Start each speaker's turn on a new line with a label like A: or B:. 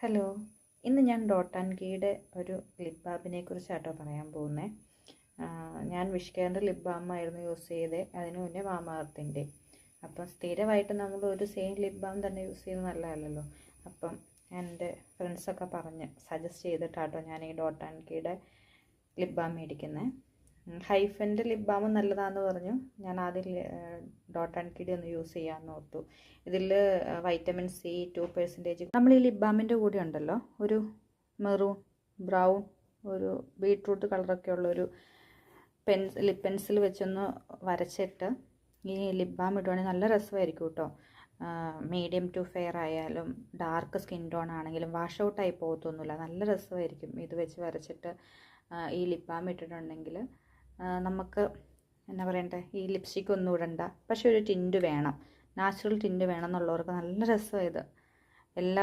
A: Hello, ഇന്ന് ഞാൻ dot and കീയുടെ ഒരു ലിപ് ബാമിനെ കുറിച്ചാട്ടോ പറയാൻ പോകുന്നത്. ഞാൻ വിഷ് കെയറിൻ്റെ ലിപ് ബാമായിരുന്നു യൂസ് ചെയ്തത്, അതിന് മുന്നേ മാമാഅർത്തിൻ്റെ. അപ്പം സ്ഥിരമായിട്ട് നമ്മൾ ഒരു സെയിം ലിപ് ബാം തന്നെ യൂസ് ചെയ്യുന്നത് നല്ലതല്ലല്ലോ. അപ്പം എൻ്റെ ഫ്രണ്ട്സൊക്കെ പറഞ്ഞ് സജസ്റ്റ് ചെയ്തിട്ടാട്ടോ ഞാൻ ഈ ഡോട്ട് ആൻഡ് കീയുടെ ലിപ് ബാം മേടിക്കുന്നത്. ഹൈഫൻ്റെ ലിപ് ബാം നല്ലതാണെന്ന് പറഞ്ഞു. ഞാൻ ആദ്യം ഡോട്ട് ആൻഡ് കീയുടെ ഒന്ന് യൂസ് ചെയ്യാമെന്ന് ഓർത്തു. ഇതിൽ വൈറ്റമിൻ സി 2%. നമ്മൾ ഈ ലിപ് ബാമിൻ്റെ കൂടെ ഉണ്ടല്ലോ ഒരു മെറൂൺ ബ്രൗൺ ഒരു ബീട്രൂട്ട് കളറൊക്കെ ഉള്ളൊരു ലിപ് പെൻസിൽ വെച്ചൊന്ന് വരച്ചിട്ട് ഈ ലിപ് ബാം ഇടുവാണെങ്കിൽ നല്ല രസമായിരിക്കും കേട്ടോ. മീഡിയം ടു ഫെയർ ആയാലും ഡാർക്ക് സ്കിൻ ടോൺ ആണെങ്കിലും വാഷ് ഔട്ടായി പോകത്തൊന്നുമില്ല. നല്ല രസമായിരിക്കും ഇത് വെച്ച് വരച്ചിട്ട് ഈ ലിപ് ബാം ഇട്ടിട്ടുണ്ടെങ്കിൽ. നമുക്ക് എന്നാ പറയണ്ടേ, ഈ ലിപ്സ്റ്റിക് ഒന്നും ഇടണ്ട, പക്ഷെ ഒരു ടിൻറ്റ് വേണം, നാച്ചുറൽ ടിൻറ്റ് വേണം എന്നുള്ളവർക്ക് നല്ല രസമാണ് ഇത്. എല്ലാ